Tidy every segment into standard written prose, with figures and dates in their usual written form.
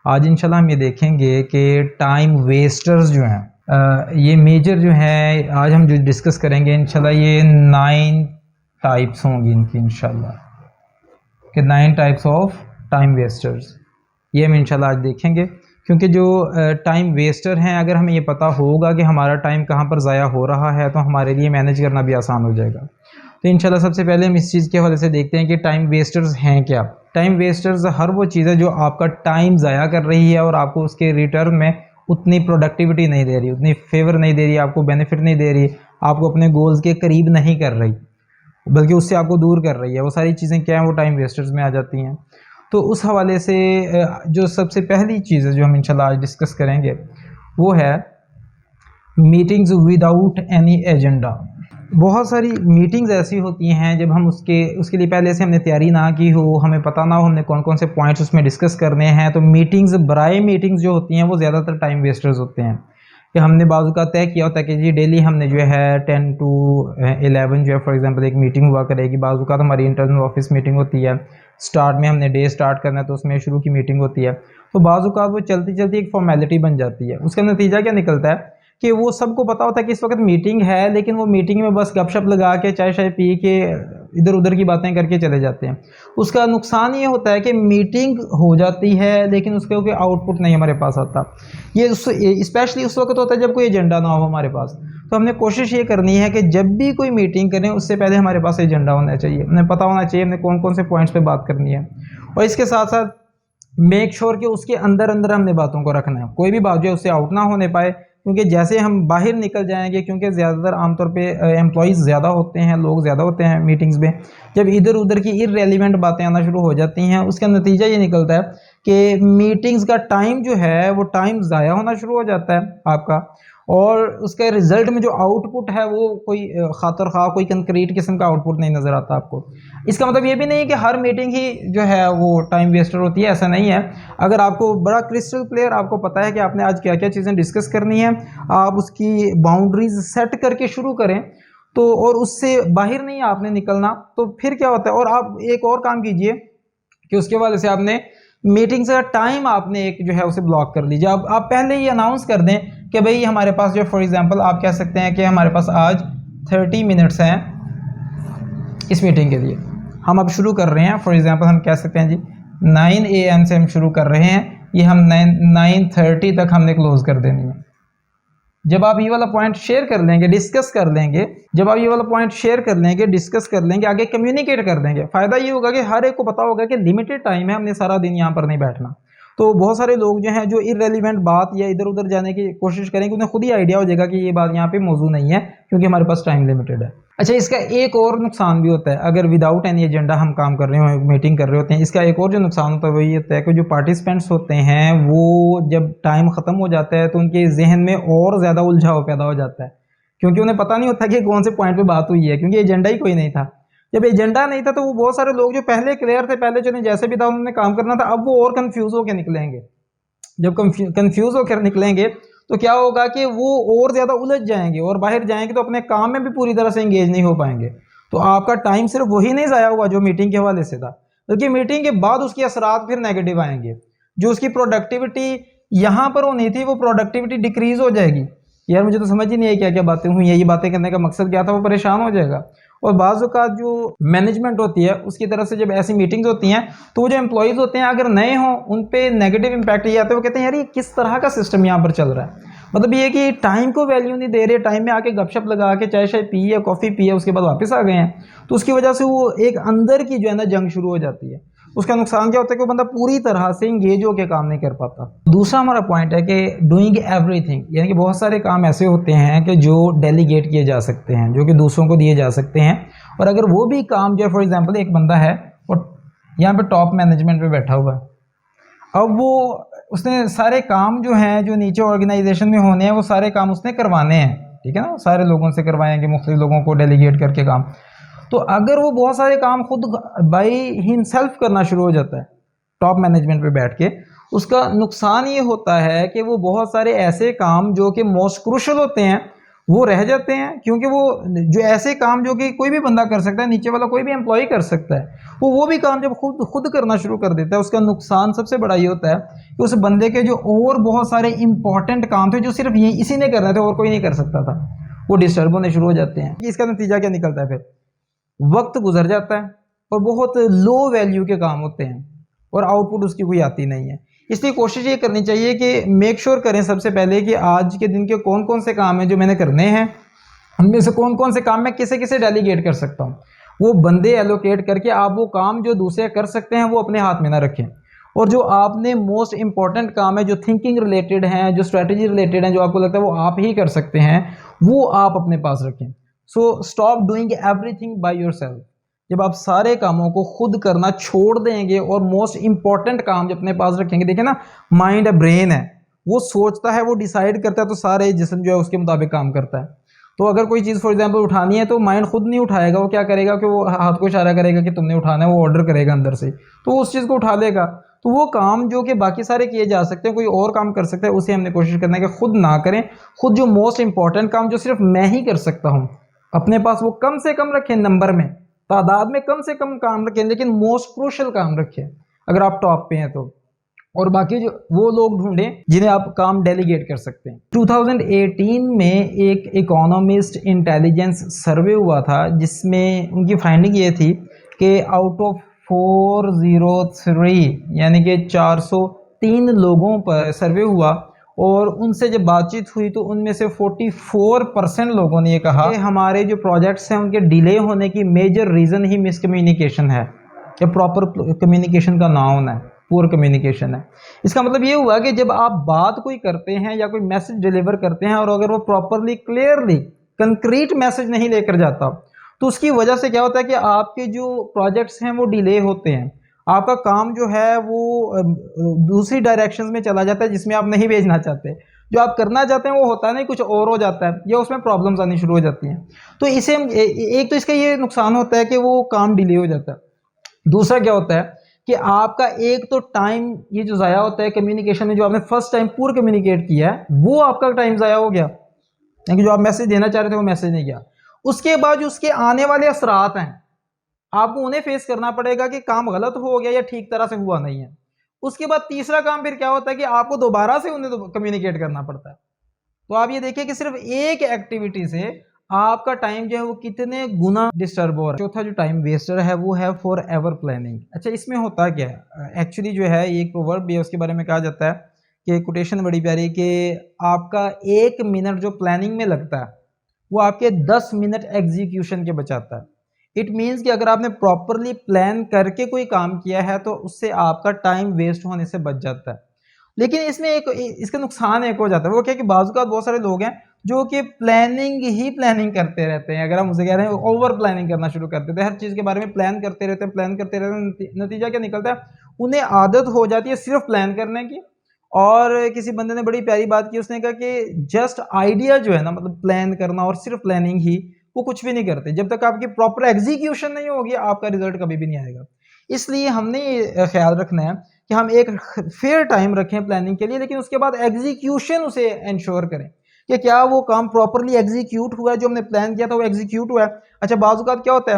आज इंशाल्लाह हम ये देखेंगे कि टाइम वेस्टर्स जो हैं ये मेजर जो है आज हम जो डिस्कस करेंगे इंशाल्लाह ये 9 टाइप्स होंगी इनकी इंशाल्लाह, कि 9 टाइप्स ऑफ टाइम वेस्टर्स ये हम इंशाल्लाह आज देखेंगे। क्योंकि जो टाइम वेस्टर हैं, अगर हमें ये पता होगा कि हमारा टाइम कहाँ पर ज़ाया हो रहा है तो हमारे लिए मैनेज करना भी आसान हो जाएगा। तो इंशाल्लाह सबसे पहले हम इस चीज़ के हवाले से देखते हैं कि टाइम वेस्टर्स हैं क्या। टाइम वेस्टर्स हर वो चीज़ है जो आपका टाइम ज़ाया कर रही है और आपको उसके रिटर्न में उतनी प्रोडक्टिविटी नहीं दे रही, उतनी फेवर नहीं दे रही, आपको बेनिफिट नहीं दे रही, आपको अपने गोल्स के करीब नहीं कर रही, बल्कि उससे आपको दूर कर रही है। वो सारी चीज़ें क्या हैं, वो टाइम वेस्टर्स में आ जाती हैं। तो उस हवाले से जो सबसे पहली चीज़ है जो हम इंशाल्लाह आज डिस्कस करेंगे वो है मीटिंग्स विदाउट एनी एजेंडा। बहुत सारी मीटिंग्स ऐसी होती हैं जब हम उसके लिए पहले से हमने तैयारी ना की हो, हमें पता ना हो हमने कौन कौन से पॉइंट्स उसमें डिस्कस करने हैं, तो मीटिंग्स बराए मीटिंग्स जो होती हैं वो ज़्यादातर टाइम वेस्टर्स होते हैं। कि हमने बाजू का तय किया होता है कि जी डेली हमने जो है 10 to 11 जो है फॉर एग्जांपल एक मीटिंग हुआ करेगी। बाजू का तो हमारी इंटरनल ऑफिस मीटिंग होती है, स्टार्ट में हमने डे स्टार्ट करना है तो उसमें शुरू की मीटिंग होती है। तो बाजू का वो चलती चलती एक फॉर्मेलिटी बन जाती है। उसका नतीजा क्या निकलता है कि वो सबको पता होता है कि इस वक्त मीटिंग है, लेकिन वो मीटिंग में बस गपशप लगा के चाय शाय पी के इधर उधर की बातें करके चले जाते हैं। उसका नुकसान ये होता है कि मीटिंग हो जाती है लेकिन उसके कोई आउटपुट नहीं हमारे पास आता। ये स्पेशली उस वक्त होता है जब कोई एजेंडा ना हो हमारे पास। तो हमने कोशिश ये करनी है कि जब भी कोई मीटिंग करें उससे पहले हमारे पास एजेंडा होना चाहिए, हमें पता होना चाहिए हमने कौन कौन से पॉइंट्स पे बात करनी है। और इसके साथ साथ मेक श्योर कि उसके अंदर अंदर हमने बातों को रखना है, कोई भी बात जो है उससे आउट ना होने पाए। क्योंकि जैसे हम बाहर निकल जाएंगे, क्योंकि ज़्यादातर आमतौर पे एम्प्लॉयज़ ज़्यादा होते हैं, लोग ज़्यादा होते हैं मीटिंग्स में, जब इधर उधर की इररेलेवेंट बातें आना शुरू हो जाती हैं उसका नतीजा ये निकलता है कि मीटिंग्स का टाइम जो है वो टाइम ज़ाया होना शुरू हो जाता है आपका, और उसके रिजल्ट में जो आउटपुट है वो कोई खातर खा कोई कंक्रीट किस्म का आउटपुट नहीं नज़र आता आपको। इसका मतलब ये भी नहीं कि हर मीटिंग ही जो है वो टाइम वेस्टर होती है, ऐसा नहीं है। अगर आपको बड़ा क्रिस्टल क्लियर आपको पता है कि आपने आज क्या क्या चीज़ें डिस्कस करनी है, आप उसकी बाउंड्रीज सेट करके शुरू करें तो, और उससे बाहर नहीं आपने निकलना, तो फिर क्या होता है। और आप एक और काम कीजिए कि उसके वाले से आपने मीटिंग से टाइम आपने एक जो है उसे ब्लॉक कर लीजिए। आप पहले ही अनाउंस कर दें कि भाई हमारे पास जो फॉर एग्जांपल आप कह सकते हैं कि हमारे पास आज 30 मिनट्स हैं इस मीटिंग के लिए, हम अब शुरू कर रहे हैं। फॉर एग्जांपल हम कह सकते हैं जी 9 AM से हम शुरू कर रहे हैं, ये हम 9:30 तक हमने क्लोज कर देनी है। जब आप ये वाला पॉइंट शेयर कर लेंगे, डिस्कस कर लेंगे, जब आप ये वाला पॉइंट शेयर कर लेंगे, डिस्कस कर लेंगे, आगे कम्युनिकेट कर देंगे, फायदा ये होगा कि हर एक को पता होगा कि लिमिटेड टाइम है, हमने सारा दिन यहाँ पर नहीं बैठना। तो बहुत सारे लोग जो हैं जो इररेलेवेंट बात या इधर उधर जाने की कोशिश करेंगे, उन्हें खुद ही आइडिया हो जाएगा कि ये बात यहाँ पे मौजू नहीं है क्योंकि हमारे पास टाइम लिमिटेड है। अच्छा, इसका एक और नुकसान भी होता है, अगर विदाउट एनी एजेंडा हम काम कर रहे हो, मीटिंग कर रहे होते हैं, इसका एक और जो नुकसान होता है वो ये होता है कि जो पार्टिसिपेंट्स होते हैं वो जब टाइम ख़त्म हो जाता है तो उनके जहन में और ज़्यादा उलझाव पैदा हो जाता है, क्योंकि उन्हें पता नहीं होता कि कौन से पॉइंट पे बात हुई है, क्योंकि एजेंडा ही कोई नहीं था। जब एजेंडा नहीं था तो वो बहुत सारे लोग जो पहले क्लियर थे, पहले जो जैसे भी था उन्होंने काम करना था, अब वो और कन्फ्यूज़ होकर निकलेंगे। जब कंफ्यूज होकर निकलेंगे तो क्या होगा कि वो और ज़्यादा उलझ जाएंगे और बाहर जाएंगे तो अपने काम में भी पूरी तरह से इंगेज नहीं हो पाएंगे। तो आपका टाइम सिर्फ वही नहीं ज़ाया हुआ जो मीटिंग के हवाले से था, बल्कि मीटिंग के बाद उसके असरात फिर नेगेटिव आएंगे। जो उसकी प्रोडक्टिविटी यहाँ पर होनी थी वो प्रोडक्टिविटी डिक्रीज हो जाएगी। यार मुझे तो समझ ही नहीं है क्या क्या बातें हुई हैं, ये बातें करने का मकसद क्या था, वो परेशान हो जाएगा। और बाज़ औक़ात जो मैनेजमेंट होती है उसकी तरफ से जब ऐसी मीटिंग्स होती हैं तो वो जो एम्प्लॉयज़ होते हैं अगर नए हों उन पे नेगेटिव इम्पैक्ट ये आता है, वो कहते हैं यार ये किस तरह का सिस्टम यहाँ पर चल रहा है। मतलब ये कि टाइम को वैल्यू नहीं दे रहे, टाइम में आके गपशप लगा के चाय शाय पी है, कॉफ़ी पी है, उसके बाद वापस आ गए हैं। तो उसकी वजह से वो एक अंदर की जो है ना जंग शुरू हो जाती है। उसका नुकसान क्या होता है कि वो बंदा पूरी तरह से इंगेज होकर काम नहीं कर पाता। दूसरा हमारा पॉइंट है कि डूइंग एवरीथिंग, यानी कि बहुत सारे काम ऐसे होते हैं कि जो डेलीगेट किए जा सकते हैं, जो कि दूसरों को दिए जा सकते हैं। और अगर वो भी काम जो है फॉर एग्जांपल एक बंदा है और यहाँ पे टॉप मैनेजमेंट पे बैठा हुआ है, अब वो उसने सारे काम जो हैं जो नीचे ऑर्गेनाइजेशन में होने हैं वो सारे काम उसने करवाने हैं, ठीक है ना, सारे लोगों से करवाएंगे, मुख्तलिफ लोगों को डेलीगेट करके काम। तो अगर वो बहुत सारे काम खुद बाई हिमसेल्फ करना शुरू हो जाता है टॉप मैनेजमेंट पे बैठ के, उसका नुकसान ये होता है कि वो बहुत सारे ऐसे काम जो कि मोस्ट क्रूशल होते हैं वो रह जाते हैं, क्योंकि वो जो ऐसे काम जो कि कोई भी बंदा कर सकता है, नीचे वाला कोई भी एम्प्लॉय कर सकता है, वो भी काम जब खुद खुद करना शुरू कर देता है, उसका नुकसान सबसे बड़ा ये होता है कि उस बंदे के जो और बहुत सारे इंपॉर्टेंट काम थे जो सिर्फ ये इसी ने करने थे और कोई नहीं कर सकता था, वो डिस्टर्ब होने शुरू हो जाते हैं। इसका नतीजा क्या निकलता है, फिर वक्त गुजर जाता है और बहुत लो वैल्यू के काम होते हैं और आउटपुट उसकी कोई आती नहीं है। इसलिए कोशिश ये करनी चाहिए कि मेक श्योर करें सबसे पहले कि आज के दिन के कौन कौन से काम हैं जो मैंने करने हैं, उनमें से कौन कौन से काम मैं किसे किसे डेलीगेट कर सकता हूँ। वो बंदे एलोकेट करके आप वो काम जो दूसरे कर सकते हैं वो अपने हाथ में ना रखें, और जो आपने मोस्ट इंपॉर्टेंट काम है, जो थिंकिंग रिलेटेड हैं, जो स्ट्रेटजी रिलेटेड हैं, जो आपको लगता है वो आप ही कर सकते हैं, वो आप अपने पास रखें। So stop doing everything by yourself. जब आप सारे कामों को खुद करना छोड़ देंगे और मोस्ट इंपॉर्टेंट काम जब अपने पास रखेंगे, देखिए ना, माइंड ब्रेन है, वो सोचता है, वो डिसाइड करता है, तो सारे जिस्म जो है उसके मुताबिक काम करता है। तो अगर कोई चीज़ फॉर एग्जांपल उठानी है तो माइंड खुद नहीं उठाएगा, वो क्या करेगा कि वो हाथ को इशारा करेगा कि तुमने उठाना है, वो ऑर्डर करेगा अंदर से, तो उस चीज़ को उठा लेगा। तो वो काम जो कि बाकी सारे किए जा सकते हैं, कोई और काम कर सकता है, उसे हमने कोशिश करना है कि खुद ना करें। खुद जो मोस्ट इंपॉर्टेंट काम जो सिर्फ मैं ही कर सकता हूँ अपने पास, वो कम से कम रखें, नंबर में, तादाद में कम से कम काम रखें, लेकिन मोस्ट क्रूशल काम रखें अगर आप टॉप पे हैं तो। और बाकी जो वो लोग ढूंढें जिन्हें आप काम डेलीगेट कर सकते हैं। 2018 में एक इकोनॉमिस्ट इंटेलिजेंस सर्वे हुआ था जिसमें उनकी फाइंडिंग ये थी कि आउट ऑफ 403 यानी कि 403 लोगों पर सर्वे हुआ, और उनसे जब बातचीत हुई तो उनमें से 44% लोगों ने ये कहा कि हमारे जो प्रोजेक्ट्स हैं उनके डिले होने की मेजर रीज़न ही मिसकम्युनिकेशन है, या प्रॉपर कम्युनिकेशन का ना होना है, पुअर कम्युनिकेशन है। इसका मतलब ये हुआ कि जब आप बात कोई करते हैं या कोई मैसेज डिलीवर करते हैं और अगर वो प्रॉपरली क्लियरली कंक्रीट मैसेज नहीं लेकर जाता, तो उसकी वजह से क्या होता है कि आपके जो प्रोजेक्ट्स हैं वो डिले होते हैं, आपका काम जो है वो दूसरी डायरेक्शंस में चला जाता है जिसमें आप नहीं भेजना चाहते, जो आप करना चाहते हैं वो होता नहीं, कुछ और हो जाता है, या उसमें प्रॉब्लम्स आनी शुरू हो जाती हैं। तो इसे एक तो इसका ये नुकसान होता है कि वो काम डिले हो जाता है। दूसरा क्या होता है कि आपका एक तो टाइम ये जो ज़ाया होता है कम्युनिकेशन में, जो आपने फर्स्ट टाइम पूरा कम्युनिकेट किया है वो आपका टाइम ज़ाया हो गया, यानी जो आप मैसेज देना चाह रहे थे वो मैसेज नहीं गया। उसके बाद जो उसके आने वाले असरात हैं आपको उन्हें फेस करना पड़ेगा कि काम गलत हो गया या ठीक तरह से हुआ नहीं है। उसके बाद तीसरा काम फिर क्या होता है कि आपको दोबारा से उन्हें कम्युनिकेट करना पड़ता है। तो आप ये देखिए कि सिर्फ एक एक्टिविटी से आपका टाइम जो है वो कितने गुना डिस्टर्ब हो रहा है। चौथा जो टाइम वेस्टर है वो है फॉर एवर प्लानिंग। अच्छा, इसमें होता क्या है, एक्चुअली जो है ये एक प्रोवर्ब भी है, उसके बारे में कहा जाता है कि कोटेशन बड़ी प्यारी, कि आपका 1 मिनट जो प्लानिंग में लगता है वो आपके 10 मिनट एग्जीक्यूशन के बचाता है। इट मीन्स कि अगर आपने प्रॉपरली प्लान करके कोई काम किया है तो उससे आपका टाइम वेस्ट होने से बच जाता है। लेकिन इसमें एक इसका नुकसान एक हो जाता है, वो क्या कि बाज़-औक़ात बहुत सारे लोग हैं जो कि प्लानिंग ही प्लानिंग करते रहते हैं। अगर हम उसे कह रहे हैं ओवर प्लानिंग करना शुरू कर देते हैं, हर चीज़ के बारे में प्लान करते रहते हैं, प्लान करते रहते हैं। नतीजा क्या निकलता है, उन्हें आदत हो जाती है सिर्फ प्लान करने की। और किसी बंदे ने बड़ी प्यारी बात की, उसने कहा कि जस्ट आइडिया जो है ना, मतलब प्लान करना और सिर्फ प्लानिंग ही, वो कुछ भी नहीं करते। जब तक आपकी प्रॉपर एग्जीक्यूशन नहीं होगी आपका रिजल्ट कभी भी नहीं आएगा। इसलिए हमने ये ख्याल रखना है कि हम एक फेयर टाइम रखें प्लानिंग के लिए, लेकिन उसके बाद एग्जीक्यूशन उसे इंश्योर करें कि क्या वो काम प्रॉपरली एग्जीक्यूट हुआ है, जो हमने प्लान किया था वो एग्जीक्यूट हुआ है। अच्छा, बाज़-औक़ात क्या होता है,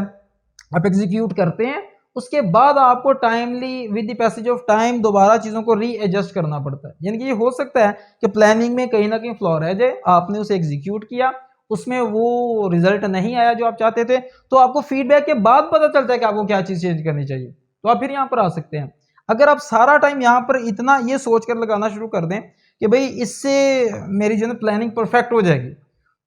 आप एग्जीक्यूट करते हैं, उसके बाद आपको timely with the passage of time दोबारा चीज़ों को रीएडजस्ट करना पड़ता है। यानी कि ये हो सकता है कि प्लानिंग में कहीं ना कहीं फ्लॉ रह जाए, आपने उसे एग्जीक्यूट किया, उसमें वो रिजल्ट नहीं आया जो आप चाहते थे, तो आपको फीडबैक के बाद पता चलता है कि आपको क्या चीज़ चेंज करनी चाहिए, तो आप फिर यहाँ पर आ सकते हैं। अगर आप सारा टाइम यहाँ पर इतना ये सोच कर लगाना शुरू कर दें कि भाई इससे मेरी जो है प्लानिंग परफेक्ट हो जाएगी,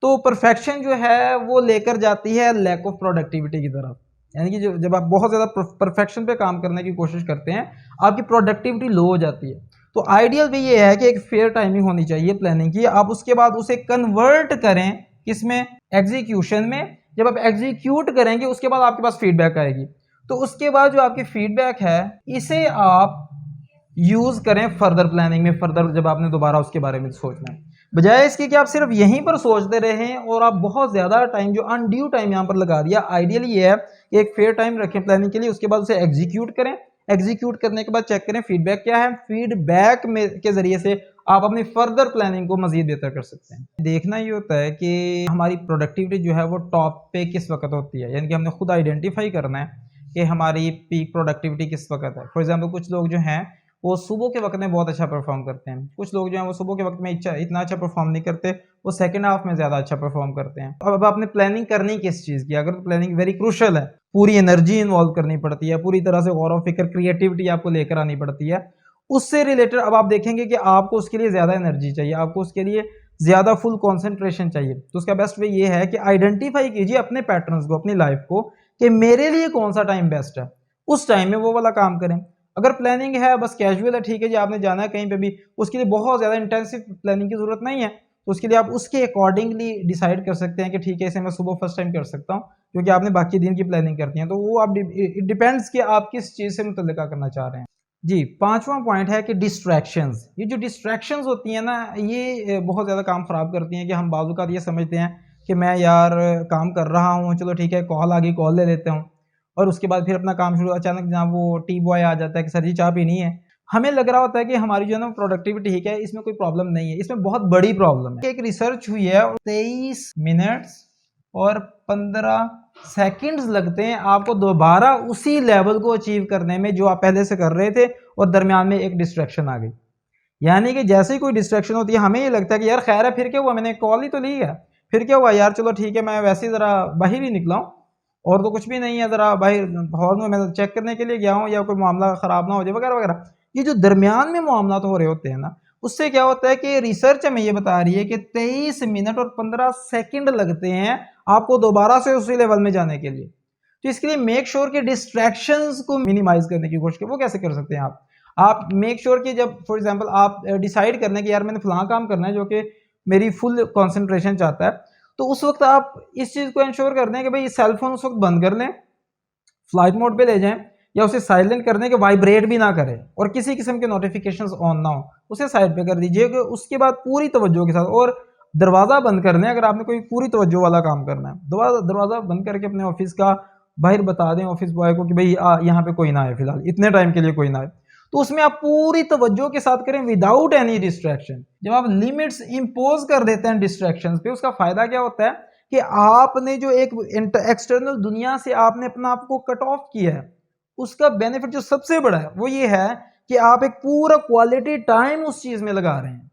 तो परफेक्शन जो है वो लेकर जाती है लैक ऑफ प्रोडक्टिविटी की तरफ। यानी कि जब आप बहुत ज़्यादा परफेक्शन पे काम करने की कोशिश करते हैं, आपकी प्रोडक्टिविटी लो हो जाती है। तो आइडियल भी ये है कि एक फेयर टाइमिंग होनी चाहिए प्लानिंग की, आप उसके बाद उसे कन्वर्ट करें किसमें, एग्जीक्यूशन में। जब आप एग्जीक्यूट करेंगे उसके बाद आपके पास फीडबैक आएगी, तो उसके बाद जो आपकी फीडबैक है इसे आप यूज़ करें फर्दर प्लानिंग में, फर्दर जब आपने दोबारा उसके बारे में सोचना है, बजाय इसके कि आप सिर्फ यहीं पर सोचते रहें और आप बहुत ज़्यादा टाइम जो अनड्यू टाइम यहाँ पर लगा दिया। आइडियली ये है कि एक फेयर टाइम रखें प्लानिंग के लिए, उसके बाद उसे एग्जीक्यूट करें, एग्जीक्यूट करने के बाद चेक करें फीडबैक क्या है, फीडबैक में के ज़रिए से आप अपनी फर्दर प्लानिंग को मजीद बेहतर कर सकते हैं। देखना ये होता है कि हमारी प्रोडक्टिविटी जो है वो टॉप पे किस वक्त होती है, यानी कि हमने खुद आइडेंटिफाई करना है कि हमारी पीक प्रोडक्टिविटी किस वक्त है। फॉर एग्जांपल कुछ लोग जो हैं वो सुबह के वक्त में बहुत अच्छा परफॉर्म करते हैं, कुछ लोग जो हैं वो सुबह के वक्त में इतना अच्छा परफॉर्म नहीं करते, वो सेकंड हाफ में ज़्यादा अच्छा परफॉर्म करते हैं। अब आपने प्लानिंग करनी किस चीज़ की, अगर प्लानिंग वेरी क्रूशल है, पूरी एनर्जी इन्वॉल्व करनी पड़ती है, पूरी तरह से गौर व फिक्र क्रिएटिविटी आपको लेकर आनी पड़ती है, उससे रिलेटेड अब आप देखेंगे कि आपको उसके लिए ज़्यादा एनर्जी चाहिए, आपको उसके लिए ज़्यादा फुल कंसंट्रेशन चाहिए। तो उसका बेस्ट वे ये है कि आइडेंटिफाई कीजिए अपने पैटर्न्स को, अपनी लाइफ को, कि मेरे लिए कौन सा टाइम बेस्ट है, उस टाइम में वो वाला काम करें। अगर प्लानिंग है बस कैजुअल है, ठीक है जी, आपने जाना है कहीं पे भी, उसके लिए बहुत ज़्यादा इंटेंसिव प्लानिंग की ज़रूरत नहीं है, तो उसके लिए आप उसके अकॉर्डिंगली डिसाइड कर सकते हैं कि ठीक है इसे मैं सुबह फर्स्ट टाइम कर सकता हूँ, क्योंकि आपने बाकी दिन की प्लानिंग करती हैं। तो वो आप इट डिपेंड्स कि आप किस चीज़ से मुतल्लिका करना चाह रहे हैं। जी, पांचवा पॉइंट है कि डिस्ट्रैक्शंस। ये जो डिस्ट्रैक्शंस होती हैं ना, ये बहुत ज़्यादा काम ख़राब करती हैं कि हम बाज़ औक़ात ये समझते हैं कि मैं यार काम कर रहा हूँ, चलो ठीक है, कॉल आ गई, कॉल ले लेता हूँ, और उसके बाद फिर अपना काम शुरू, अचानक जहाँ वो टी बॉय आ जाता है कि सर जी चाय पीनी है। हमें लग रहा होता है कि हमारी जो है ना प्रोडक्टिविटी ठीक है, इसमें कोई प्रॉब्लम नहीं है, इसमें बहुत बड़ी प्रॉब्लम है। एक रिसर्च हुई है, 23 मिनट्स और 15 सेकंड्स लगते हैं आपको दोबारा उसी लेवल को अचीव करने में जो आप पहले से कर रहे थे, और दरमियान में एक डिस्ट्रैक्शन आ गई। यानी कि जैसे ही कोई डिस्ट्रैक्शन होती है, हमें ये लगता है कि यार खैर है, फिर क्या हुआ, मैंने कॉल ही तो ली है, फिर क्या हुआ यार, चलो ठीक है, मैं वैसे ही ज़रा बाहर ही निकला हूँ और तो कुछ भी नहीं है, ज़रा बाहर हॉल में मैं चेक करने के लिए गया हूँ, या कोई मामला ख़राब ना हो जाए वगैरह वगैरह। ये जो दरमियान में मामला तो हो रहे होते हैं ना, उससे क्या होता है कि रिसर्च हमें ये बता रही है कि 23 मिनट और 15 सेकंड लगते हैं आपको दोबारा से उसी लेवल में जाने के लिए। तो इसके लिए मेक श्योर कि डिस्ट्रैक्शंस को मिनिमाइज करने की कोशिश करें। वो कैसे कर सकते हैं आप मेक श्योर कि जब फॉर एग्जांपल आप डिसाइड करने कि यार मैंने फलां काम करना है जो कि मेरी फुल कंसंट्रेशन चाहता है, तो उस वक्त आप इस चीज़ को इंश्योर कर दें कि भाई सेल फोन उस वक्त बंद कर लें, फ्लाइट मोड पे ले जाएं, या उसे साइलेंट कर दें कि वाइब्रेट भी ना करे, और किसी किस्म के नोटिफिकेशंस ऑन ना हो, उसे साइड पे कर दीजिए। कि उसके बाद पूरी तवज्जो के साथ, और दरवाज़ा बंद कर लें अगर आपने कोई पूरी तवज्जो वाला काम करना है, दरवाज़ा बंद करके अपने ऑफिस का बाहर बता दें ऑफिस बॉय को कि भाई यहाँ पे कोई ना आए, फिलहाल इतने टाइम के लिए कोई ना आए। तो उसमें आप पूरी तवज्जो के साथ करें विदाउट एनी डिस्ट्रैक्शन। जब आप लिमिट्स इंपोज कर देते हैं डिस्ट्रैक्शंस पे, उसका फायदा क्या होता है कि आपने जो एक एक्सटर्नल दुनिया से आपने अपना आप को कट ऑफ किया है, उसका बेनिफिट जो सबसे बड़ा है वो ये है कि आप एक पूरा क्वालिटी टाइम उस चीज में लगा रहे हैं।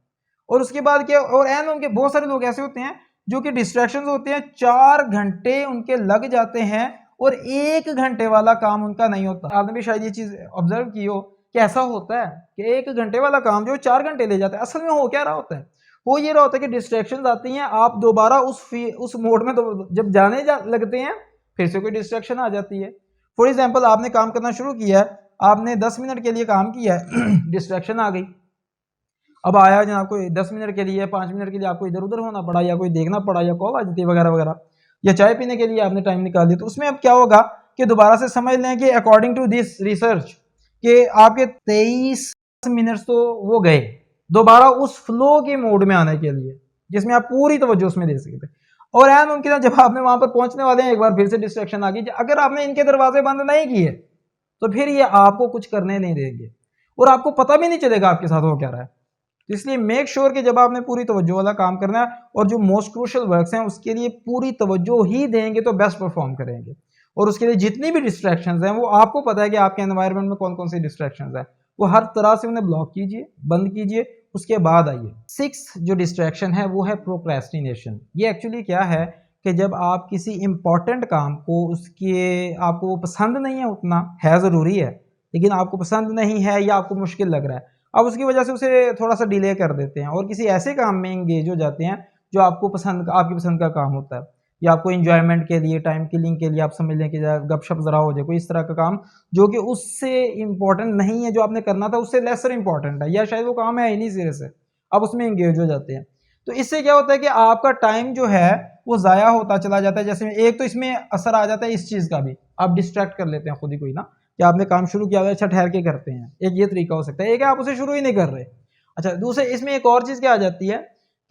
और उसके बाद क्या, और एन उनके बहुत सारे लोग ऐसे होते हैं जो कि डिस्ट्रैक्शंस होते हैं, 4 घंटे उनके लग जाते हैं और 1 घंटे वाला काम उनका नहीं होता। आपने भी शायद ये चीज ऑब्जर्व की हो कि ऐसा होता है कि 1 घंटे वाला काम जो 4 घंटे ले जाता है। असल में हो क्या रहा होता है, वो ये रहा होता है कि डिस्ट्रैक्शंस आती हैं, आप दोबारा उस मोड में जब लगते हैं, फिर से कोई डिस्ट्रैक्शन आ जाती है। फॉर एग्जाम्पल आपने काम करना शुरू किया है, आपने 10 मिनट के लिए काम किया है डिस्ट्रैक्शन आ गई, अब आया जनाब कोई 10 मिनट के लिए, 5 मिनट के लिए आपको इधर उधर होना पड़ा, या कोई देखना पड़ा, या कॉल आ जाती है वगैरह वगैरह, या चाय पीने के लिए आपने टाइम निकाल दिया। तो उसमें अब क्या होगा कि दोबारा से समझ लें कि अकॉर्डिंग टू दिस रिसर्च कि आपके 23 मिनट्स तो वो गए दोबारा उस फ्लो के मोड में आने के लिए, जिसमें आप पूरी तवज्जो उसमें दे सकते। और यार मुमकिन है जब आपने वहां पर पहुंचने वाले हैं, एक बार फिर से डिस्ट्रैक्शन आ गई। अगर आपने इनके दरवाजे बंद नहीं किए तो फिर ये आपको कुछ करने नहीं देंगे, और आपको पता भी नहीं चलेगा आपके साथ हो क्या रहा है। तो इसलिए मेक श्योर कि जब आपने पूरी तवज्जो वाला काम करना है, और जो मोस्ट क्रूशियल वर्क्स हैं उसके लिए पूरी तवज्जो ही देंगे तो बेस्ट परफॉर्म करेंगे। और उसके लिए जितनी भी डिस्ट्रैक्शंस हैं वो आपको पता है कि आपके एनवायरनमेंट में कौन कौन सी डिस्ट्रैक्शंस हैं, वो हर तरह से उन्हें ब्लॉक कीजिए, बंद कीजिए, उसके बाद आइए। 6 जो डिस्ट्रैक्शन है वो है प्रोक्रेस्टिनेशन। ये एक्चुअली क्या है कि जब आप किसी इंपॉर्टेंट काम को, उसके आपको वो पसंद नहीं है, उतना है ज़रूरी है लेकिन आपको पसंद नहीं है या आपको मुश्किल लग रहा है, अब उसकी वजह से उसे थोड़ा सा डिले कर देते हैं और किसी ऐसे काम में इंगेज हो जाते हैं जो आपकी पसंद का काम होता है, या आपको इंजॉयमेंट के लिए, टाइम किलिंग के लिए, आप समझ लें कि गपशप ज़रा हो जाए, कोई इस तरह का काम जो कि उससे इम्पोर्टेंट नहीं है, जो आपने करना था उससे लेसर इंपॉर्टेंट है, या शायद वो काम है ही नहीं सिरे से, आप उसमें इंगेज हो जाते हैं। तो इससे क्या होता है कि आपका टाइम जो है वो ज़ाया होता चला जाता है। जैसे एक तो इसमें असर आ जाता है इस चीज़ का भी, आप डिस्ट्रैक्ट कर लेते हैं खुद ही कोई ना, कि आपने काम शुरू किया हुआ है, अच्छा ठहर के करते हैं, एक ये तरीका हो सकता है। एक है आप उसे शुरू ही नहीं कर रहे। अच्छा, दूसरे इसमें एक और चीज़ क्या आ जाती है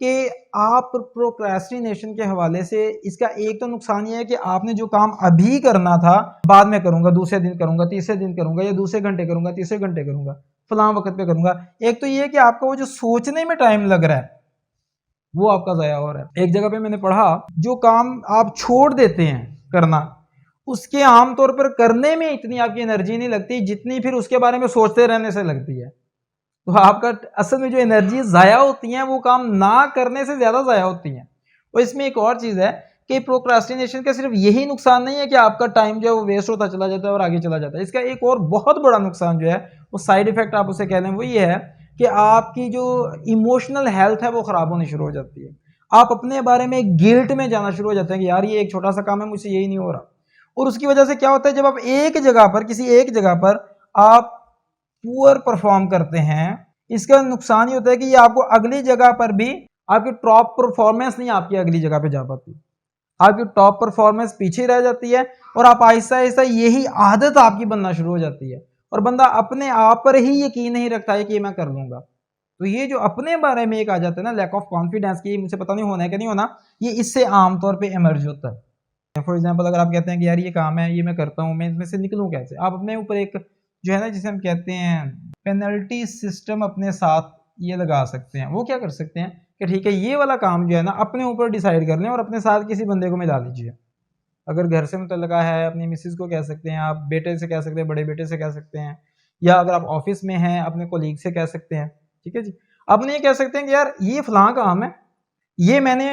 कि आप प्रोक्रेस्टिनेशन के हवाले से इसका एक तो नुकसान ये है कि आपने जो काम अभी करना था बाद में करूंगा, दूसरे दिन करूंगा, तीसरे दिन करूंगा, या दूसरे घंटे करूंगा, तीसरे घंटे करूंगा, फलां वक्त पे करूंगा। एक तो ये कि आपका वो जो सोचने में टाइम लग रहा है वो आपका ज़ाया हो रहा है। एक जगह पे मैंने पढ़ा, जो काम आप छोड़ देते हैं करना, उसके आमतौर पर करने में इतनी आपकी एनर्जी नहीं लगती जितनी फिर उसके बारे में सोचते रहने से लगती है। तो आपका असल में जो एनर्जी ज़ाया होती है वो काम ना करने से ज़्यादा ज़ाया होती है। और इसमें एक और चीज़ है कि प्रोक्रास्टिनेशन का सिर्फ यही नुकसान नहीं है कि आपका टाइम जो है वो वेस्ट होता चला जाता है और आगे चला जाता है। इसका एक और बहुत बड़ा नुकसान जो है वो साइड इफेक्ट आप उसे कह लें, वो ये है कि आपकी जो इमोशनल हेल्थ है वो ख़राब होनी शुरू हो जाती है। आप अपने बारे में गिल्ट में जाना शुरू हो जाते हैं कि यार ये एक छोटा सा काम है, मुझसे यही नहीं हो रहा। और उसकी वजह से क्या होता है, जब आप एक जगह पर किसी एक जगह पर आप पुअर परफॉर्म करते हैं, इसका नुकसान ये होता है कि ये आपको अगली जगह पर भी आपकी टॉप परफॉर्मेंस नहीं आपकी अगली जगह पे जा पाती, आपकी टॉप परफॉर्मेंस पीछे रह जाती है और आप आहिस्ता आहिस्ता यही आदत आपकी बनना शुरू हो जाती है और बंदा अपने आप पर ही यकीन नहीं रखता है कि मैं कर लूंगा। तो ये जो अपने बारे में एक आ जाता है ना लैक ऑफ कॉन्फिडेंस की, मुझे पता नहीं होना है कि नहीं होना, ये इससे आमतौर पर इमर्ज होता है। फॉर एग्जाम्पल अगर आप कहते हैं कि यार ये काम है, ये मैं करता हूँ, मैं इसमें से निकलूँ कैसे, आप अपने ऊपर एक जो है ना जिसे हम कहते हैं पेनल्टी सिस्टम अपने साथ ये लगा सकते हैं। वो क्या कर सकते हैं कि ठीक है ये वाला काम जो है ना अपने ऊपर डिसाइड कर लें और अपने साथ किसी बंदे को मिला लीजिए। अगर घर से मुतल्लका है, अपनी मिसेज को कह सकते हैं, आप बेटे से कह सकते हैं, बड़े बेटे से कह सकते हैं, या अगर आप ऑफिस में हैं अपने कोलीग से कह सकते हैं। ठीक है जी, अपने ये कह सकते हैं कि यार ये फलां काम है, ये मैंने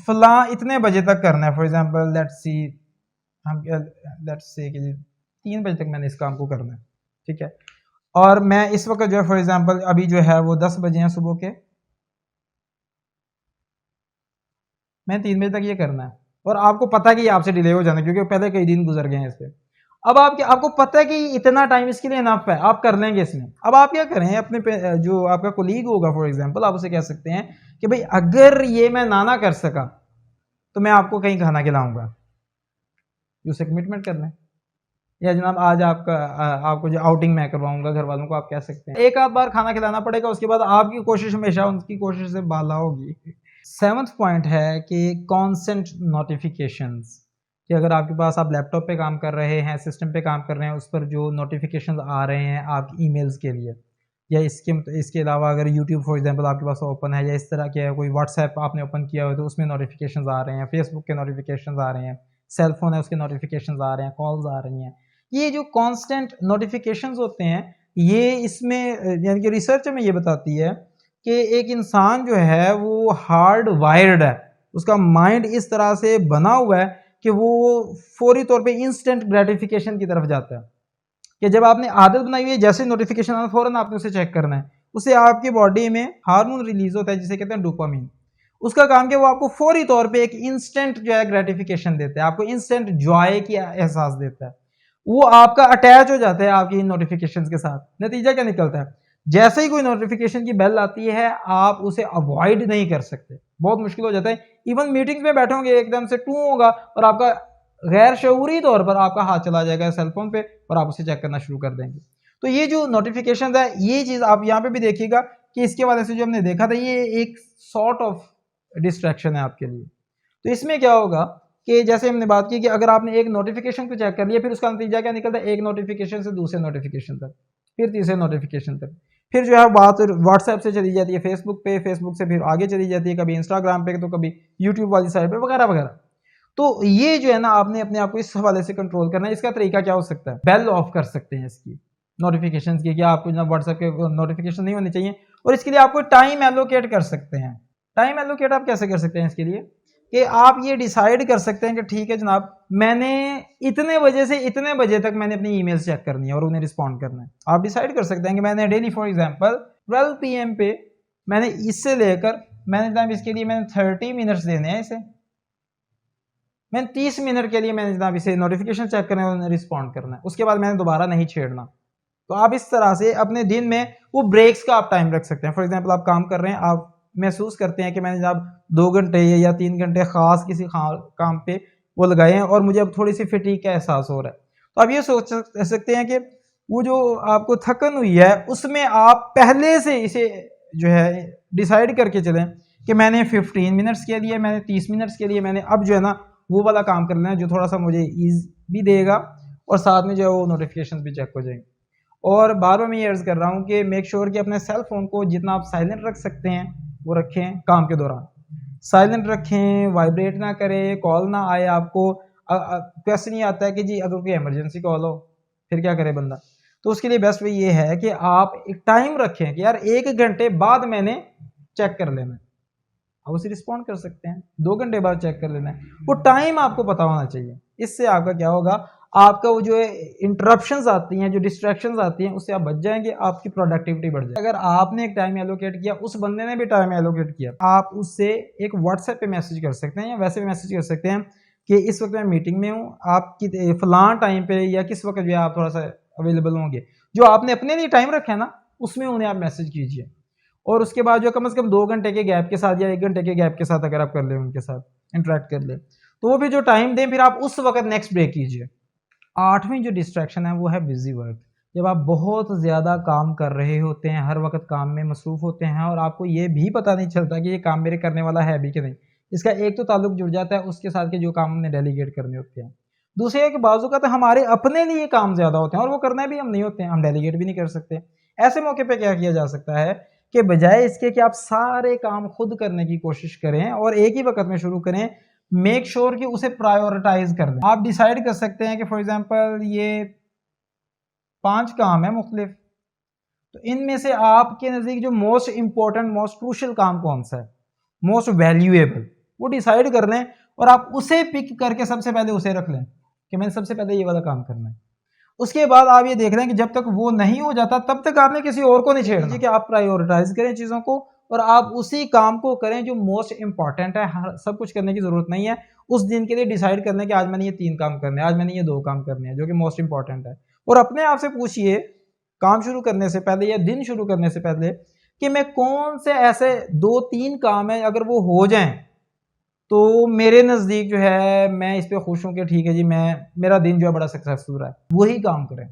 फलां इतने बजे तक करना है। फॉर एग्जाम्पल लेट्स से कि 3 बजे तक मैंने इस काम को करना है। ठीक है, और मैं इस वक्त जो है फॉर एग्जांपल अभी जो है वो 10 बजे हैं सुबह के, मैं 3 बजे तक ये करना है और आपको पता है कि ये आपसे डिले हो जाना है क्योंकि पहले कई दिन गुजर गए हैं इस पे। अब आपको पता है कि इतना टाइम इसके लिए इनफ है, आप कर लेंगे इसमें। अब आप क्या करें, अपने जो आपका कोलीग होगा फॉर एग्जांपल, आप उसे कह सकते हैं कि भाई अगर ये मैं ना कर सका तो मैं आपको कहीं खाना खिलाऊंगा, उसे कमिटमेंट कर लें। या जनाब आज आपको जो आउटिंग मैं करवाऊंगा घर वालों को, आप कह सकते हैं। एक आध बार खाना खिलाना पड़ेगा, उसके बाद आपकी कोशिश हमेशा उनकी कोशिश से बाला होगी। 7th पॉइंट है कि कॉन्स्टेंट नोटिफिकेशंस, कि अगर आपके पास आप लैपटॉप पे काम कर रहे हैं, सिस्टम पे काम कर रहे हैं, उस पर जो नोटिफिकेशंस आ रहे हैं आपकी ईमेल्स के लिए, या इसके अलावा अगर यूट्यूब फॉर एग्जांपल आपके पास ओपन है, या इस तरह के कोई व्हाट्सएप आपने ओपन किया हो तो उसमें नोटिफिकेशंस आ रहे हैं, फेसबुक के नोटिफिकेशंस आ रहे हैं, सेल फोन है उसके नोटिफिकेशंस आ रहे हैं, कॉल्स आ रही हैं, ये जो कांस्टेंट नोटिफिकेशंस होते हैं, ये इसमें यानी कि रिसर्च में ये बताती है कि एक इंसान जो है वो हार्ड वायर्ड है, उसका माइंड इस तरह से बना हुआ है कि वो फौरी तौर पे इंस्टेंट ग्रेटिफिकेशन की तरफ जाता है, कि जब आपने आदत बनाई हुई है जैसे नोटिफिकेशन आना फौरन आपने उसे चेक करना है, उससे आपकी बॉडी में हार्मोन रिलीज होता है जिसे कहते हैं डोपामिन। उसका काम क्या, वो आपको फौरी तौर पे एक इंस्टेंट जो है ग्रेटिफिकेशन देता है, आपको इंस्टेंट जॉय की एहसास देता है, वो आपका अटैच हो जाता है आपकी इन नोटिफिकेशन के साथ। नतीजा क्या निकलता है, जैसे ही कोई नोटिफिकेशन की बेल आती है आप उसे अवॉइड नहीं कर सकते, बहुत मुश्किल हो जाता है। इवन मीटिंग्स में बैठोगे एकदम से टू होगा और आपका गैर शऊरी तौर पर आपका हाथ चला जाएगा सेलफोन पे और आप उसे चेक करना शुरू कर देंगे। तो ये जो नोटिफिकेशन है, ये चीज आप यहाँ पे भी देखिएगा कि इसके वजह से जो हमने देखा था ये एक सॉर्ट ऑफ डिस्ट्रैक्शन है आपके लिए। तो इसमें क्या होगा कि जैसे हमने बात की कि अगर आपने एक नोटिफिकेशन को चेक कर लिया, फिर उसका नतीजा क्या निकलता है, एक नोटिफिकेशन से दूसरे नोटिफिकेशन तक, फिर तीसरे नोटिफिकेशन तक, फिर जो है बात व्हाट्सएप से चली जाती है फेसबुक पे, फेसबुक से फिर आगे चली जाती है कभी इंस्टाग्राम पे, तो कभी यूट्यूब वाली साइड पे वगैरह वगैरह। तो ये जो है ना आपने अपने आप को इस हवाले से कंट्रोल करना है। इसका तरीका क्या हो सकता है, बेल ऑफ कर सकते हैं इसकी नोटिफिकेशन की, कि आपको जनाब व्हाट्सएप के नोटिफिकेशन नहीं होनी चाहिए, और इसके लिए आपको टाइम एलोकेट कर सकते हैं। टाइम एलोकेट आप कैसे कर सकते हैं इसके लिए, कि आप ये डिसाइड कर सकते हैं कि ठीक है जनाब मैंने इतने बजे से इतने बजे तक मैंने अपनी ईमेल चेक करनी है और उन्हें रिस्पॉन्ड करना है। आप डिसाइड कर सकते हैं कि मैंने डेली फॉर एग्जांपल 12 PM पे मैंने इससे लेकर मैंने जनाब इसके लिए मैंने 30 मिनट्स देने हैं, इसे मैंने 30 मिनट के लिए मैंने जनाब इसे नोटिफिकेशन चेक करना है, उन्हें रिस्पॉन्ड करना है, उसके बाद मैंने दोबारा नहीं छेड़ना। तो आप इस तरह से अपने दिन में वो ब्रेक्स का आप टाइम रख सकते हैं। फॉर एग्जांपल आप काम कर रहे हैं, आप महसूस करते हैं कि मैंने जब 2 घंटे या 3 घंटे खास किसी काम पे वो लगाए हैं और मुझे अब थोड़ी सी फटीग का एहसास हो रहा है, तो आप ये सोच सकते हैं कि वो जो आपको थकन हुई है उसमें आप पहले से इसे जो है डिसाइड करके चलें कि मैंने 15 मिनट्स के लिए, मैंने 30 मिनट्स के लिए मैंने अब जो है ना वो वाला काम करना है जो थोड़ा सा मुझे ईज भी देगा और साथ में जो है वो नोटिफिकेशन भी चेक हो जाएंगे। और बार बार मैं ये अर्ज कर रहा हूँ कि मेक श्योर कि अपने सेल फोन को जितना आप साइलेंट रख सकते हैं वो रखें। काम के दौरान साइलेंट रखें, वाइब्रेट ना करें, कॉल ना आए आपको। क्वेश्चन ये आता है कि जी अगर कोई इमरजेंसी कॉल हो फिर क्या करे बंदा, तो उसके लिए बेस्ट वे ये है कि आप एक टाइम रखें कि यार 1 घंटे बाद मैंने चेक कर लेना है। आप उसे रिस्पॉन्ड कर सकते हैं, 2 घंटे बाद चेक कर लेना है, वो टाइम आपको पता होना चाहिए। इससे आपका क्या होगा, आपका वो जो है इंटरप्शंस आती हैं, जो डिस्ट्रैक्शंस आती हैं, उससे आप बच जाएंगे, आपकी प्रोडक्टिविटी बढ़ जाएगी। अगर आपने एक टाइम एलोकेट किया, उस बंदे ने भी टाइम एलोकेट किया, आप उससे एक व्हाट्सएप पे मैसेज कर सकते हैं या वैसे भी मैसेज कर सकते हैं कि इस वक्त मैं मीटिंग में हूँ, आपकी फलां टाइम पे या किस वक्त जो है आप थोड़ा सा अवेलेबल होंगे। जो आपने अपने लिए टाइम रखा है ना, उसमें उन्हें आप मैसेज कीजिए। और उसके बाद जो कम से कम 2 घंटे के गैप के साथ या 1 घंटे के गैप के साथ अगर आप कर ले, उनके साथ इंटरेक्ट कर ले, तो वो भी जो टाइम दें फिर आप उस वक्त नेक्स्ट ब्रेक कीजिए। 8वीं जो डिस्ट्रैक्शन है वो है बिजी वर्क। जब आप बहुत ज़्यादा काम कर रहे होते हैं, हर वक्त काम में मसरूफ़ होते हैं और आपको ये भी पता नहीं चलता कि ये काम मेरे करने वाला है भी कि नहीं, इसका एक तो ताल्लुक जुड़ जाता है उसके साथ के जो काम हमने डेलीगेट करने होते हैं। दूसरे एक बाजू का तो हमारे अपने लिए काम ज़्यादा होते हैं और वो करना भी हम नहीं होते हैं, हम डेलीगेट भी नहीं कर सकते। ऐसे मौके पे क्या किया जा सकता है कि बजाय इसके कि आप सारे काम खुद करने की कोशिश करें और एक ही वक्त में शुरू करें, मेक श्योर कि उसे प्रायोरिटाइज कर दें। आप डिसाइड कर सकते हैं कि फॉर एग्जांपल ये 5 काम है मुख्तलिफ, तो इनमें से आपके नज़दीक जो मोस्ट इंपॉर्टेंट, मोस्ट क्रूशियल काम कौन सा है, मोस्ट वैल्यूएबल, वो डिसाइड कर लें और आप उसे पिक करके सबसे पहले उसे रख लें कि मैंने सबसे पहले ये वाला काम करना है। उसके बाद आप ये देख रहे हैं कि जब तक वो नहीं हो जाता तब तक आपने किसी और को नहीं छेड़ना, कि आप प्रायोरिटाइज करें चीज़ों को और आप उसी काम को करें जो मोस्ट इंपॉर्टेंट है। सब कुछ करने की जरूरत नहीं है, उस दिन के लिए डिसाइड करने कि आज मैंने ये 3 काम करने हैं, आज मैंने ये 2 काम करने हैं जो कि मोस्ट इंपॉर्टेंट है। और अपने आप से पूछिए काम शुरू करने से पहले या दिन शुरू करने से पहले कि मैं कौन से ऐसे 2-3 काम है अगर वो हो जाएं तो मेरे नज़दीक जो है मैं इस पे खुश हूँ कि ठीक है जी, मैं मेरा दिन जो है बड़ा सक्सेसफुल रहा है। वही काम करें,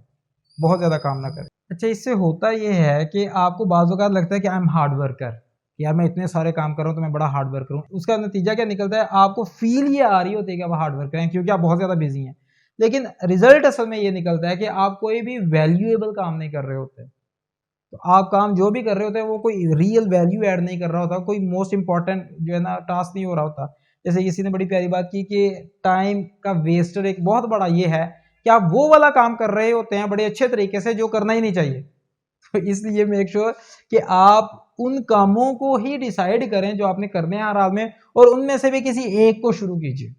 बहुत ज़्यादा काम ना करें। अच्छा, इससे होता ये है कि आपको बाज़ औक़ात लगता है कि आई एम हार्ड वर्कर, यार मैं इतने सारे काम कर रहा हूँ तो मैं बड़ा हार्ड वर्कर हूँ। उसका नतीजा क्या निकलता है, आपको फील ये आ रही होती है कि आप हार्ड वर्कर हैं क्योंकि आप बहुत ज़्यादा बिजी हैं, लेकिन रिजल्ट असल में ये निकलता है कि आप कोई भी वैल्यूएबल काम नहीं कर रहे होते। तो आप काम जो भी कर रहे होते हैं वो कोई रियल वैल्यू ऐड नहीं कर रहा होता, कोई मोस्ट इंपॉर्टेंट जो है ना टास्क नहीं हो रहा होता। जैसे किसी ने बड़ी प्यारी बात की कि टाइम का वेस्टर एक बहुत बड़ा ये है कि आप वो वाला काम कर रहे होते हैं बड़े अच्छे तरीके से जो करना ही नहीं चाहिए। तो इसलिए मेक श्योर कि आप उन कामों को ही डिसाइड करें जो आपने करने हैं हर हाल में, और उनमें से भी किसी एक को शुरू कीजिए।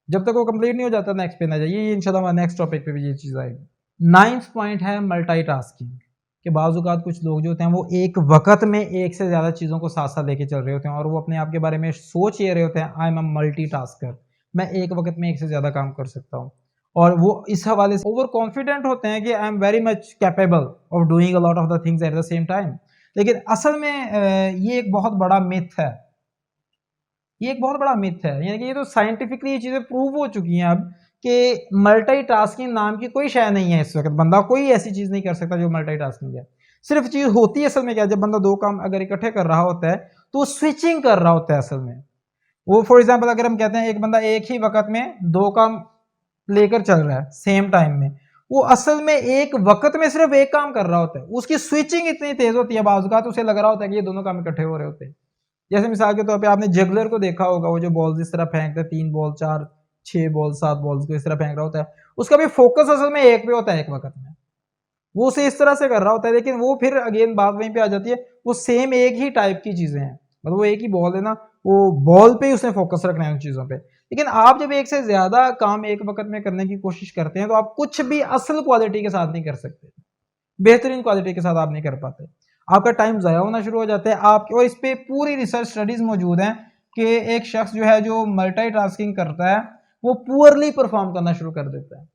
जब तक वो कंप्लीट नहीं हो जाता नेक्स्ट पे ना जाइए। इंशाल्लाह नेक्स्ट टॉपिक पे भी ये चीज़ आएगी। 9th पॉइंट है मल्टीटास्किंग। कि बाज़-औक़ात कुछ लोग जो होते हैं वो एक वक़्त में एक से ज़्यादा चीज़ों को साथ-साथ लेके चल रहे होते हैं और वो अपने आप के बारे में सोच ये रहे होते हैं, आई एम अ मल्टीटास्कर, मैं एक वक़्त में एक से ज़्यादा काम कर सकता हूँ। और वो इस हवाले से ओवर कॉन्फिडेंट होते हैं कि I am very much capable of doing a lot of the things at the same time. लेकिन असल में ये एक बहुत बड़ा मिथ है। ये एक बहुत बड़ा मिथ है, यानी कि ये तो साइंटिफिकली ये चीज़ें प्रूव हो चुकी हैं अब कि मल्टीटास्किंग नाम की कोई शय नहीं है। इस वक़्त बंदा कोई ऐसी चीज़ नहीं कर सकता जो मल्टीटास्किंग है। सिर्फ चीज़ होती है असल में क्या, जब बंदा 2 काम अगर इकट्ठे कर रहा होता है तो वो स्विचिंग कर रहा होता है असल में। वो फॉर एग्जांपल अगर हम कहते हैं एक बंदा एक ही वक़्त में 2 काम लेकर चल रहा है सेम टाइम में, वो असल में एक वक़्त में सिर्फ एक काम कर रहा होता है। उसकी स्विचिंग इतनी तेज़ होती है बाज़ औक़ात उसे लग रहा होता है कि ये दोनों काम इकट्ठे हो रहे होते हैं। जैसे मिसाल के तौर पे आपने जगलर को देखा होगा, वो जो बॉल्स इस तरह फेंकता है, 3 बॉल 4 6 बॉल 7 बॉल्स को इस तरह फेंक रहा होता है, उसका भी फोकस असल में एक पे होता है एक वक़्त में। वो उसे इस तरह से कर रहा होता है, लेकिन वो फिर अगेन बात वहीं पे आ जाती है, वो सेम एक ही टाइप की चीज़ें हैं। मतलब वो एक ही बॉल है ना, वो बॉल पे ही उसने फोकस रखना है उन चीज़ों पे। लेकिन आप जब एक से ज़्यादा काम एक वक़्त में करने की कोशिश करते हैं, तो आप कुछ भी असल क्वालिटी के साथ नहीं कर सकते। बेहतरीन क्वालिटी के साथ आप नहीं कर पाते। आपका टाइम ज़ाया होना शुरू हो जाता है। आप और इस पे पूरी रिसर्च स्टडीज़ मौजूद हैं कि एक शख्स जो है जो मल्टीटास्किंग करता है, वो पुअरली परफ़ॉर्म करना शुरू कर देता है।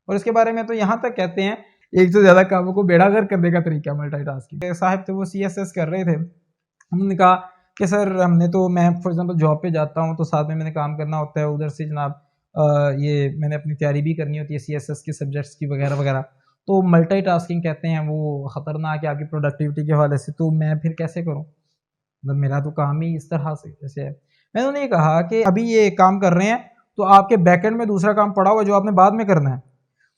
और इसके बारे में तो यहाँ तक कहते हैं, एक से ज़्यादा कामों को बेड़ागर करने का तरीका मल्टीटास्किंग। साहब थे वो सीएसएस कर रहे थे। उन्होंने कहा कि सर हमने तो, मैं फॉर एग्ज़ाम्पल जॉब पे जाता हूँ तो साथ में मैंने काम करना होता है, उधर से जनाब ये मैंने अपनी तैयारी भी करनी होती है सीएसएस के सब्जेक्ट्स की वगैरह-वगैरह। तो मल्टीटास्किंग कहते हैं वो ख़तरनाक है आपकी प्रोडक्टिविटी के हवाले से, तो मैं फिर कैसे करूँ? मतलब मेरा तो काम ही इस तरह से जैसे है। मैंने उन्हें कहा कि अभी ये काम कर रहे हैं, तो आपके बैकएंड में दूसरा काम पड़ा हुआ है जो आपने बाद में करना है।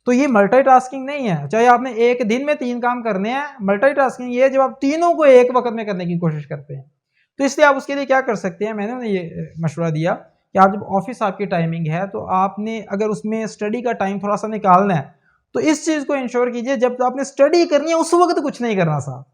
तो ये मल्टीटास्किंग नहीं है। चाहे आपने एक दिन में 3 काम करने हैं, मल्टीटास्किंग ये है जब आप तीनों को एक वक्त में करने की कोशिश करते हैं। तो इसलिए आप उसके लिए क्या कर सकते हैं, मैंने उन्हें ये मशवरा दिया कि आप जब ऑफिस आपकी टाइमिंग है तो आपने अगर उसमें स्टडी का टाइम थोड़ा सा निकालना है तो इस चीज़ को इंश्योर कीजिए जब आपने स्टडी करनी है उस वक्त कुछ नहीं करना साहब।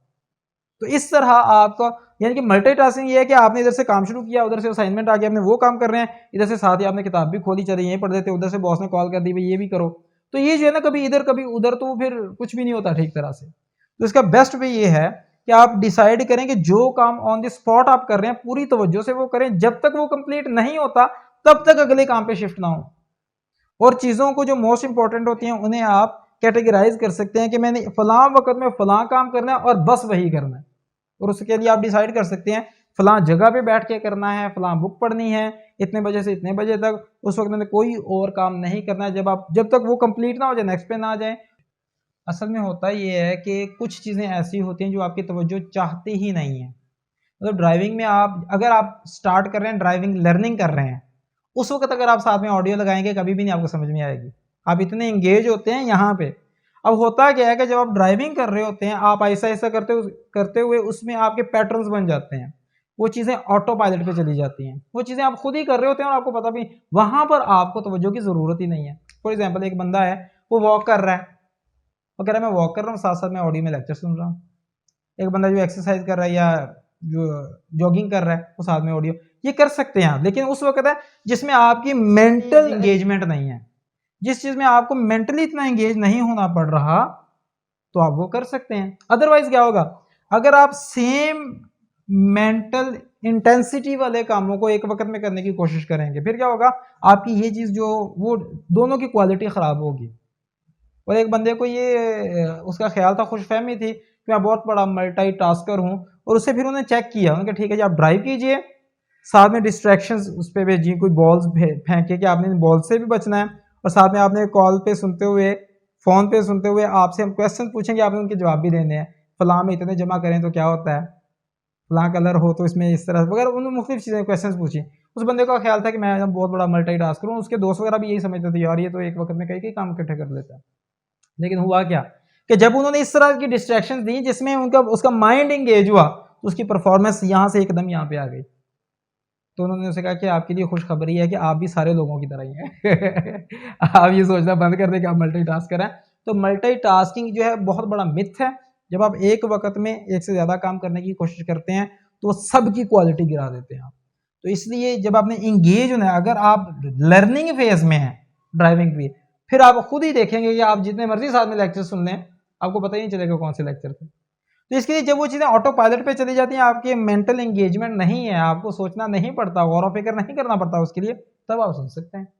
तो इस तरह आपका यानी कि मल्टीटास्किंग ये है कि आपने इधर से काम शुरू किया, उधर से असाइनमेंट आ गया, आपने वो काम कर रहे हैं, इधर से साथ ही आपने किताब भी खोली, चलिए यहीं पढ़ देते, उधर से बॉस ने कॉल कर दी भाई ये भी करो। तो ये जो है ना कभी इधर कभी उधर, तो फिर कुछ भी नहीं होता ठीक तरह से। तो इसका बेस्ट वे ये है कि आप डिसाइड करें कि जो काम ऑन द स्पॉट आप कर रहे हैं पूरी तवज्जो से वो करें, जब तक वो कंप्लीट नहीं होता तब तक अगले काम पे शिफ्ट ना हो। और चीज़ों को जो मोस्ट इंपॉर्टेंट होती हैं उन्हें आप कैटेगराइज कर सकते हैं कि मैंने फलां वक्त में फलां काम करना है और बस वही करना है। और उसके लिए आप डिसाइड कर सकते हैं फलां जगह पे बैठ के करना है, फलां बुक पढ़नी है, इतने बजे से इतने बजे तक, उस वक्त मैंने कोई और काम नहीं करना है। जब तक वो कंप्लीट ना हो जाए नेक्स्ट पे ना आ जाए। असल में होता ये है कि कुछ चीज़ें ऐसी होती हैं जो आपकी तवज्जो चाहती ही नहीं है। मतलब ड्राइविंग में आप अगर आप स्टार्ट कर रहे हैं, ड्राइविंग लर्निंग कर रहे हैं, उस वक्त अगर आप साथ में ऑडियो लगाएंगे कभी भी नहीं आपको समझ में आएगी। आप इतने इंगेज होते हैं यहाँ पे। अब होता क्या है कि जब आप ड्राइविंग कर रहे होते हैं आप ऐसा ऐसा करते हुए उसमें आपके पैटर्न्स बन जाते हैं, वो चीज़ें ऑटो पायलट पे चली जाती हैं, वो चीज़ें आप खुद ही कर रहे होते हैं और आपको पता भी वहाँ पर आपको तवज्जो की ज़रूरत ही नहीं है। फॉर एग्जाम्पल एक बंदा है वो वॉक कर रहा है, वो कह रहा है मैं वॉक कर रहा हूँ साथ साथ मैं ऑडियो में लेक्चर सुन रहा हूँ। एक बंदा जो एक्सरसाइज कर रहा है या जो जॉगिंग कर रहा है वो साथ में ऑडियो, ये कर सकते हैं आप, लेकिन उस वक्त है जिसमें आपकी मेंटल एंगेजमेंट नहीं है, जिस चीज में आपको मेंटली इतना एंगेज नहीं होना पड़ रहा तो आप वो कर सकते हैं। अदरवाइज क्या होगा, अगर आप सेम मेंटल इंटेंसिटी वाले कामों को एक वक्त में करने की कोशिश करेंगे फिर क्या होगा, आपकी ये चीज जो वो दोनों की क्वालिटी खराब होगी। और एक बंदे को ये उसका ख्याल था, खुशफहमी थी कि मैं बहुत बड़ा मल्टी टास्कर हूँ, और उससे फिर उन्होंने चेक किया, उन्होंने कहा ठीक है जी आप ड्राइव कीजिए, साथ में डिस्ट्रैक्शंस उस पर भेजिए, कोई बॉल्स फेंके कि आपने बॉल से भी बचना है, और साथ में आपने कॉल पे सुनते हुए फ़ोन पे सुनते हुए आपसे हम क्वेश्चन पूछेंगे, आपने उनके जवाब भी देने हैं। फलां में इतने जमा करें तो क्या होता है, फलां कलर हो तो इसमें इस तरह वगैरह, उन्होंने मुख्तलिफ चीज़ें क्वेश्चन पूछी। उस बंदे का ख्याल था कि मैं बहुत बड़ा मल्टी टास्कर हूँ, उसके दोस्त वगैरह भी यही समझते थे यार ये तो एक वक्त में कई कई काम इकट्ठे कर लेता है। लेकिन हुआ क्या कि जब उन्होंने इस तरह की डिस्ट्रैक्शन दी जिसमें उनका उसका माइंड एंगेज हुआ तो उसकी परफॉर्मेंस यहाँ से एकदम यहाँ पे आ गई। तो उन्होंने उसे कहा कि आपके लिए खुशखबरी है कि आप भी सारे लोगों की तरह ही हैं। आप ये सोचना बंद कर दें कि आप मल्टीटास्कर हैं। तो मल्टीटास्किंग जो है बहुत बड़ा मिथ है। जब आप एक वक्त में एक से ज़्यादा काम करने की कोशिश करते हैं तो वो सबकी क्वालिटी गिरा देते हैं आप। तो इसलिए जब आपने इंगेज होना है, अगर आप लर्निंग फेज में हैं ड्राइविंग की, फिर आप खुद ही देखेंगे कि आप जितने मर्जी साथ में लेक्चर सुन लें आपको पता ही नहीं चलेगा कौन से लेक्चर थे। तो इसके लिए जब वो चीज़ें ऑटो पायलट पे चली जाती हैं, आपके मेंटल एंगेजमेंट नहीं है, आपको सोचना नहीं पड़ता, गौर व फिक्र नहीं करना पड़ता उसके लिए, तब आप सुन सकते हैं।